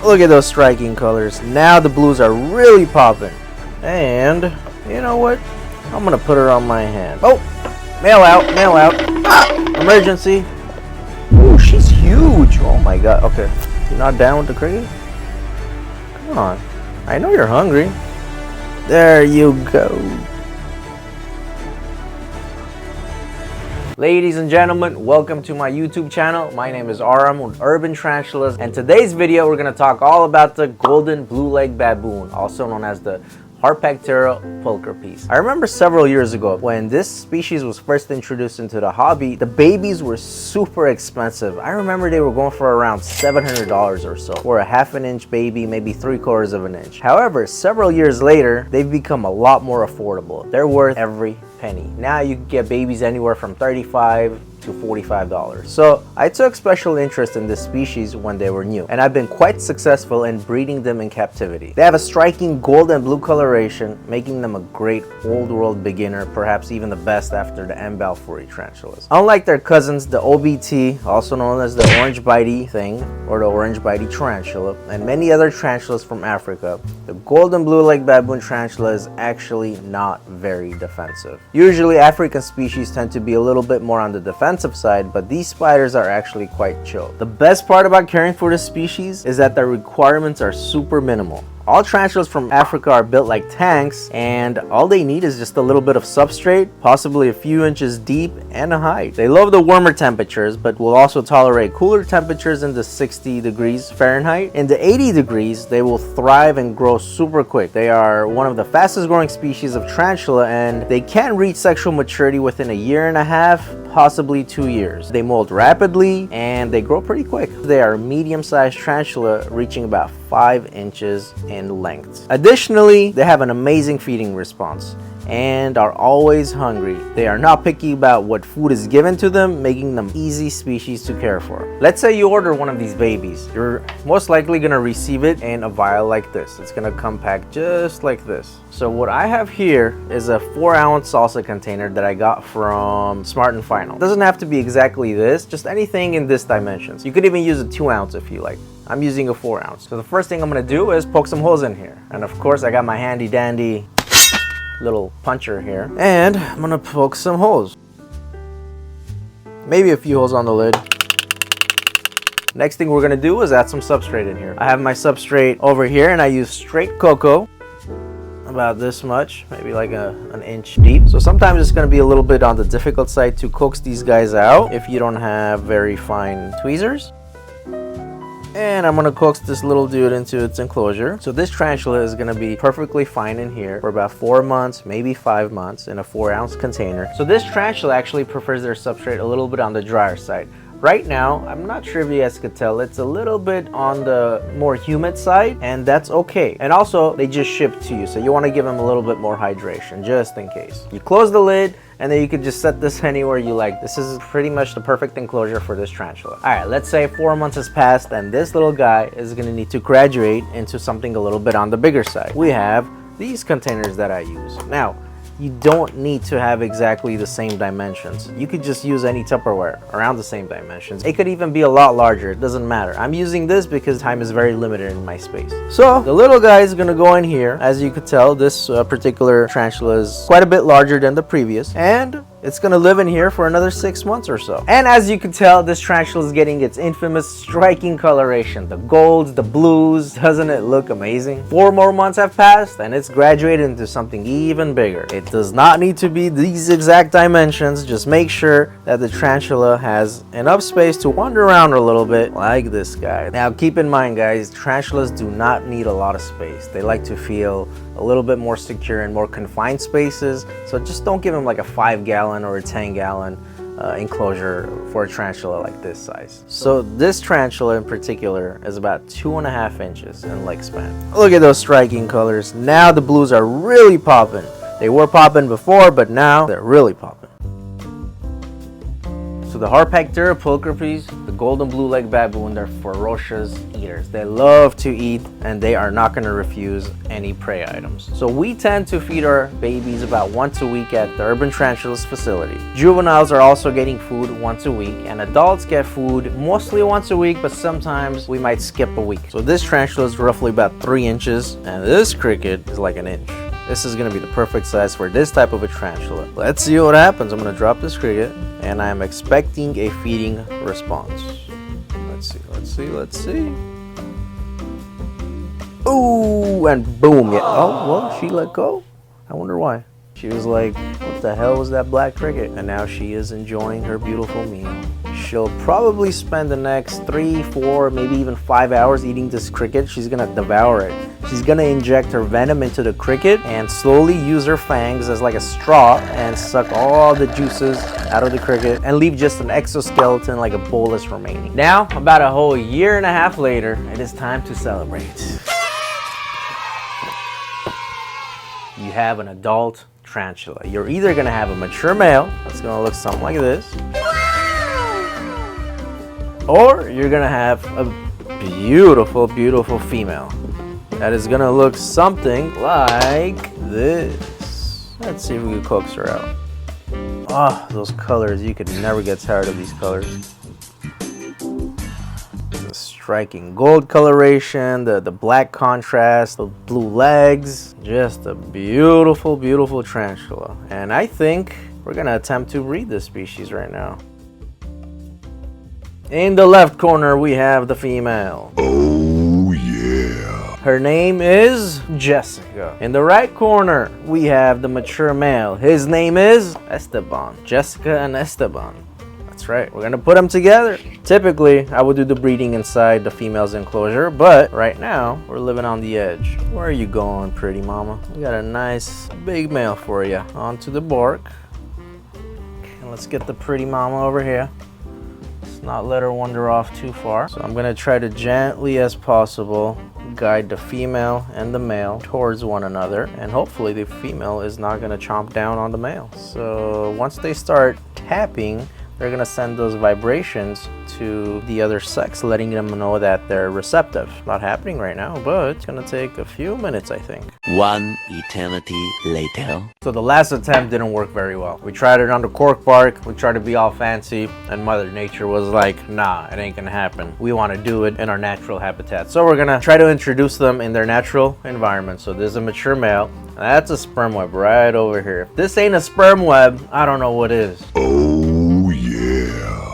Look at those striking colors. Now the blues are really popping. And you know what? I'm gonna put her on my hand. Oh, mail out, mail out. Ah, emergency. Ooh, she's huge. Oh my god. Okay, you're not down with the cricket? Come on. I know you're hungry. There you go. Ladies and gentlemen, welcome to my YouTube channel. My name is Aram with Urban Tarantulas, and today's video we're going to talk all about the golden blue leg baboon, also known as the Harpactira pulchripes. I remember several years ago when this species was first introduced into the hobby, the babies were super expensive. I remember they were going for around $700 or so for a half an inch baby, maybe 3/4 of an inch. However, several years later, they've become a lot more affordable. They're worth every penny. Now you can get babies anywhere from $35 to $45. So I took special interest in this species when they were new, and I've been quite successful in breeding them in captivity. They have a striking gold and blue coloration, making them a great old world beginner, perhaps even the best after the M. balfouri tarantulas. Unlike their cousins, the OBT, also known as the orange Bitey thing, or the orange Bitey tarantula, and many other tarantulas from Africa, the golden blue leg baboon tarantula is actually not very defensive. Usually African species tend to be a little bit more on the defensive side, but these spiders are actually quite chill. The best part about caring for this species is that the requirements are super minimal. All tarantulas from Africa are built like tanks, and all they need is just a little bit of substrate, possibly a few inches deep, and a height. They love the warmer temperatures, but will also tolerate cooler temperatures in the 60 degrees Fahrenheit. In the 80 degrees, they will thrive and grow super quick. They are one of the fastest growing species of tarantula, and they can reach sexual maturity within a year and a half, possibly 2 years. They molt rapidly and they grow pretty quick. They are medium-sized tarantula, reaching about 5 inches in length. Additionally, they have an amazing feeding response and are always hungry. They are not picky about what food is given to them, making them easy species to care for. Let's say you order one of these babies. You're most likely gonna receive it in a vial like this. It's gonna come packed just like this. So what I have here is a 4-ounce salsa container that I got from Smart and Final. It doesn't have to be exactly this, just anything in this dimensions. You could even use a 2-ounce if you like. I'm using a 4-ounce. So the first thing I'm gonna do is poke some holes in here. And of course I got my handy dandy little puncher here, and I'm gonna poke some holes, maybe a few holes on the lid. Next thing we're gonna do is add some substrate in here. I have my substrate over here, and I use straight cocoa, about this much, maybe like an inch deep. So sometimes it's going to be a little bit on the difficult side to coax these guys out if you don't have very fine tweezers. And I'm gonna coax this little dude into its enclosure. So this tarantula is gonna be perfectly fine in here for about 4 months, maybe 5 months, in a 4-ounce container. So this tarantula actually prefers their substrate a little bit on the drier side. Right now, I'm not sure if you guys could tell, it's a little bit on the more humid side, and that's okay. And also, they just ship to you, so you want to give them a little bit more hydration, just in case. You close the lid, and then you could just set this anywhere you like. This is pretty much the perfect enclosure for this tarantula. All right, let's say 4 months has passed, and this little guy is gonna need to graduate into something a little bit on the bigger side. We have these containers that I use. Now, you don't need to have exactly the same dimensions. You could just use any Tupperware around the same dimensions. It could even be a lot larger, it doesn't matter. I'm using this because time is very limited in my space. So the little guy is gonna go in here. As you could tell, this particular tarantula is quite a bit larger than the previous, and it's gonna live in here for another 6 months or so. And as you can tell, this tarantula is getting its infamous striking coloration. The golds, the blues, doesn't it look amazing? 4 more months have passed and it's graduated into something even bigger. It does not need to be these exact dimensions, just make sure that the tarantula has enough space to wander around a little bit, like this guy. Now keep in mind guys, tarantulas do not need a lot of space. They like to feel a little bit more secure in more confined spaces, so just don't give them like a 5-gallon or a 10-gallon enclosure for a tarantula like this size. So this tarantula in particular is about 2.5 inches in leg span. Look at those striking colors. Now the blues are really popping. They were popping before, but now they're really popping. So the Harpactira pulchripes, the golden blue leg baboon, they're ferocious eaters. They love to eat and they are not going to refuse any prey items. So we tend to feed our babies about once a week at the Urban Tarantulas facility. Juveniles are also getting food once a week, and adults get food mostly once a week, but sometimes we might skip a week. So this tarantula is roughly about 3 inches, and this cricket is like an inch. This is going to be the perfect size for this type of a tarantula. Let's see what happens. I'm going to drop this cricket, and I'm expecting a feeding response. Let's see. Ooh, and boom. Yeah. Oh, well, she let go. I wonder why. She was like, what the hell was that black cricket? And now she is enjoying her beautiful meal. She'll probably spend the next 3, 4, maybe even 5 hours eating this cricket. She's gonna devour it. She's gonna inject her venom into the cricket and slowly use her fangs as like a straw and suck all the juices out of the cricket and leave just an exoskeleton, like a bolus remaining. Now, about a whole 1.5 years later, it is time to celebrate. You have an adult tarantula. You're either gonna have a mature male that's gonna look something like this, or you're gonna have a beautiful, beautiful female that is gonna look something like this. Let's see if we can coax her out. Oh, those colors, you could never get tired of these colors. The striking gold coloration, the black contrast, the blue legs, just a beautiful, beautiful tarantula. And I think we're gonna attempt to breed this species right now. In the left corner, we have the female. Oh, yeah. Her name is Jessica. In the right corner, we have the mature male. His name is Esteban. Jessica and Esteban. That's right. We're gonna put them together. Typically, I would do the breeding inside the female's enclosure, but right now, we're living on the edge. Where are you going, pretty mama? We got a nice big male for you. Onto the bark. And let's get the pretty mama over here. Not let her wander off too far. So I'm gonna try to gently as possible guide the female and the male towards one another, and hopefully the female is not gonna chomp down on the male. So once they start tapping, they're gonna send those vibrations to the other sex, letting them know that they're receptive. Not happening right now, but it's gonna take a few minutes, I think. 1 eternity later. So the last attempt didn't work very well. We tried it on the cork bark, we tried to be all fancy, and Mother Nature was like, nah, it ain't gonna happen. We wanna do it in our natural habitat. So we're gonna try to introduce them in their natural environment. So there's a mature male. That's a sperm web right over here. If this ain't a sperm web, I don't know what is. Oh, yeah.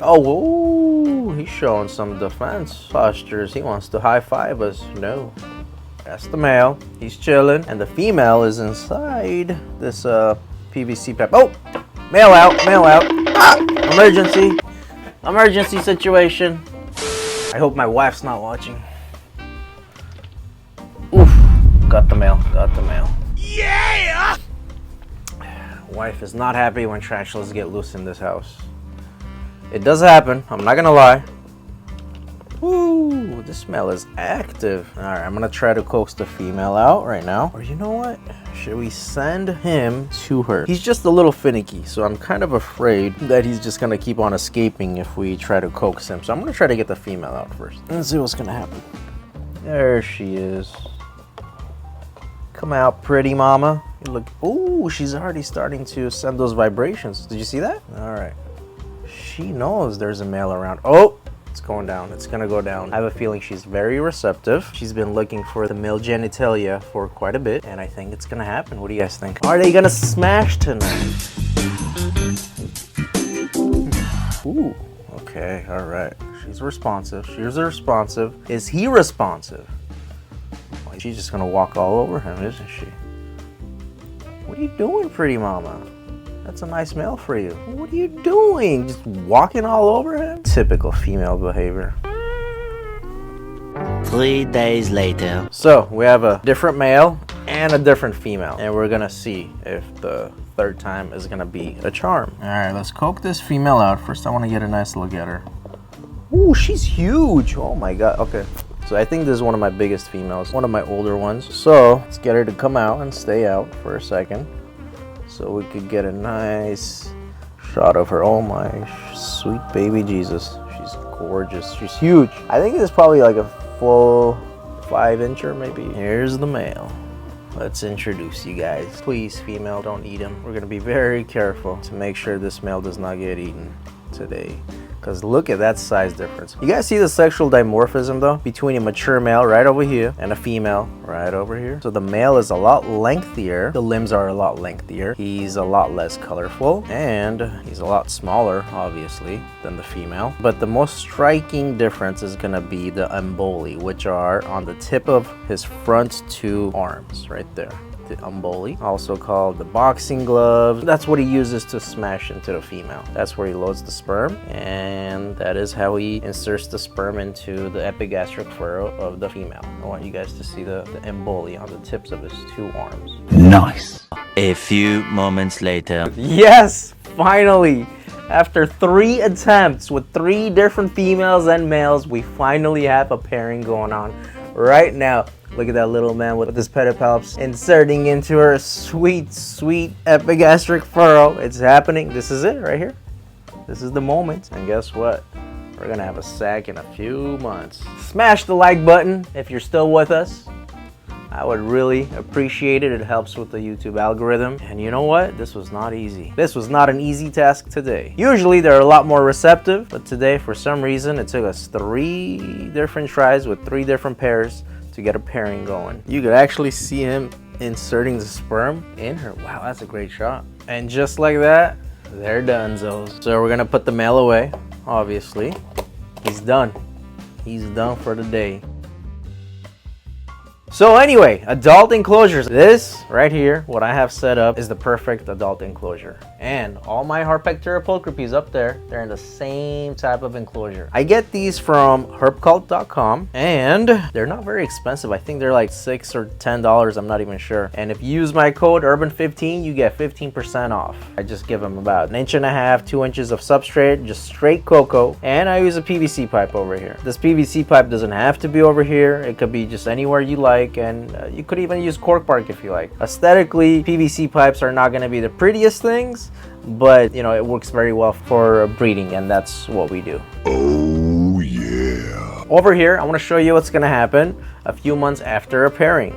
Oh, whoa, he's showing some defense postures. He wants to high five us. No. That's the male. He's chilling. And the female is inside this PVC pipe. Oh! Male out. Male out. Ah! Emergency. Emergency situation. I hope my wife's not watching. Oof. Got the male. Got the male. Yeah! Wife is not happy when tarantulas get loose in this house. It does happen. I'm not gonna lie. Ooh, this male is active. All right, I'm gonna try to coax the female out right now. Or you know what? Should we send him to her? He's just a little finicky, so I'm kind of afraid that he's just gonna keep on escaping if we try to coax him. So I'm gonna try to get the female out first and see what's gonna happen. There she is. Come out, pretty mama. You look. Ooh, she's already starting to send those vibrations. Did you see that? All right. She knows there's a male around. Oh! It's going down. It's gonna go down. I have a feeling she's very receptive. She's been looking for the male genitalia for quite a bit, and I think it's gonna happen. What do you guys think? Are they gonna smash tonight? Ooh, okay, all right. She's responsive. She's responsive. Is he responsive? Well, she's just gonna walk all over him, isn't she? What are you doing, pretty mama? That's a nice male for you. What are you doing? Just walking all over him? Typical female behavior. 3 days later. So we have a different male and a different female, and we're gonna see if the third time is gonna be a charm. All right, let's coax this female out. First, I want to get a nice look at her. Ooh, she's huge. Oh my God. Okay. So I think this is one of my biggest females, one of my older ones. So let's get her to come out and stay out for a second, so we could get a nice shot of her. Oh my sweet baby Jesus. She's gorgeous. She's huge. I think it's probably like a full 5-incher maybe. Here's the male. Let's introduce you guys. Please, female, don't eat him. We're gonna be very careful to make sure this male does not get eaten today. Because look at that size difference. You guys see the sexual dimorphism though? Between a mature male right over here and a female right over here. So the male is a lot lengthier. The limbs are a lot lengthier. He's a lot less colorful. And he's a lot smaller, obviously, than the female. But the most striking difference is gonna be the emboli, which are on the tip of his front 2 arms, right there. The emboli, also called the boxing glove. That's what he uses to smash into the female. That's where he loads the sperm, and that is how he inserts the sperm into the epigastric furrow of the female. I want you guys to see the emboli on the tips of his 2 arms. Nice. A few moments later. Yes, finally! After 3 attempts with 3 different females and males, we finally have a pairing going on right now. Look at that little man with his pedipalps inserting into her sweet, sweet epigastric furrow. It's happening. This is it right here. This is the moment. And guess what? We're gonna have a sack in a few months. Smash the like button if you're still with us. I would really appreciate it. It helps with the YouTube algorithm. And you know what? This was not easy. This was not an easy task today. Usually they're a lot more receptive, but today for some reason it took us 3 different tries with 3 different pairs to get a pairing going. You could actually see him inserting the sperm in her. Wow, that's a great shot. And just like that, they're donezos. So we're gonna put the male away, obviously. He's done. He's done for the day. So anyway, adult enclosures. This right here, what I have set up, is the perfect adult enclosure. And all my Harpactira pulchripes up there, they're in the same type of enclosure. I get these from herpcult.com, and they're not very expensive. I think they're like $6 or $10, I'm not even sure. And if you use my code URBAN15, you get 15% off. I just give them about 1.5 to 2 inches of substrate, just straight cocoa, and I use a PVC pipe over here. This PVC pipe doesn't have to be over here. It could be just anywhere you like. And you could even use cork bark if you like. Aesthetically, PVC pipes are not going to be the prettiest things, but you know, it works very well for breeding, and that's what we do. Oh yeah. Over here, I want to show you what's going to happen a few months after a pairing.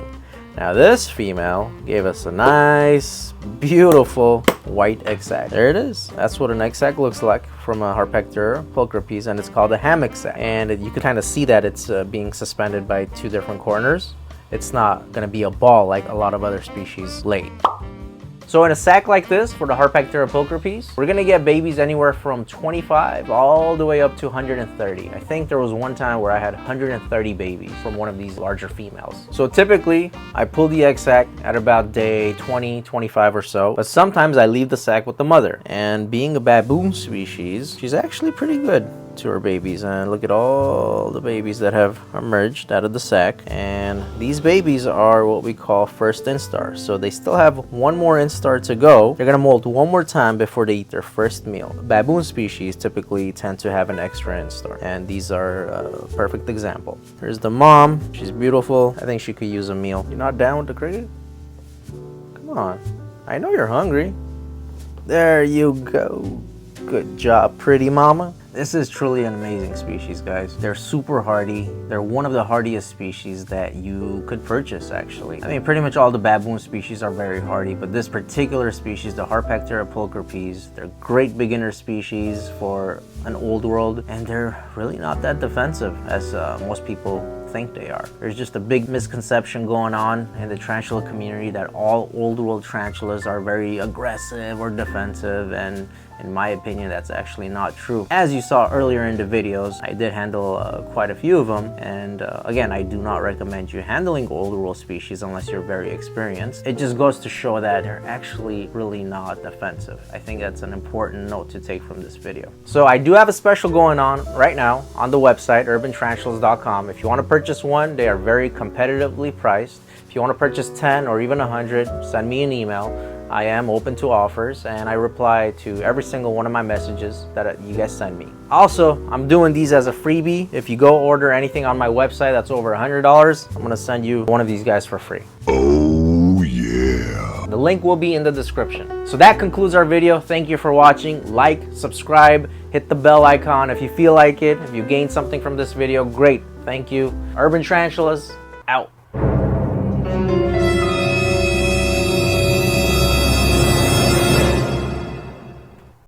Now this female gave us a nice, beautiful white egg sac. There it is. That's what an egg sac looks like from a Harpactira pulchripes, and it's called a hammock sac. And you can kind of see that it's being suspended by 2 different corners. It's not going to be a ball like a lot of other species lay. So in a sack like this for the Harpactira pulchripes, we're going to get babies anywhere from 25 all the way up to 130. I think there was one time where I had 130 babies from one of these larger females. So typically, I pull the egg sac at about day 20, 25 or so, but sometimes I leave the sac with the mother. And being a baboon species, she's actually pretty good to her babies. And look at all the babies that have emerged out of the sac, and these babies are what we call first instars. So they still have one more instar to go. They're gonna molt one more time before they eat their first meal. Baboon species typically tend to have an extra instar, and these are a perfect example. Here's the mom. She's beautiful. I think she could use a meal. You're not down with the cricket? Come on, I know you're hungry. There you go. Good job, pretty mama. This is truly an amazing species, guys. They're super hardy. They're one of the hardiest species that you could purchase, actually. I mean, pretty much all the baboon species are very hardy, but this particular species, the Harpactira pulchripes, they're great beginner species for an old world, and they're really not that defensive as most people think they are. There's just a big misconception going on in the tarantula community that all old world tarantulas are very aggressive or defensive, and in my opinion, that's actually not true. As you saw earlier in the videos, I did handle quite a few of them, and again, I do not recommend you handling old world species unless you're very experienced. It just goes to show that they're actually really not defensive. I think that's an important note to take from this video. So I do have a special going on right now on the website, urbantarantulas.com. If you want to purchase one, they are very competitively priced. If you want to purchase 10 or even 100, send me an email. I am open to offers, and I reply to every single one of my messages that you guys send me. Also, I'm doing these as a freebie. If you go order anything on my website that's over $100, I'm gonna send you one of these guys for free. Oh yeah. The link will be in the description. So that concludes our video. Thank you for watching. Like, subscribe, hit the bell icon if you feel like it. If you gained something from this video, great. Thank you. Urban Tarantulas, out.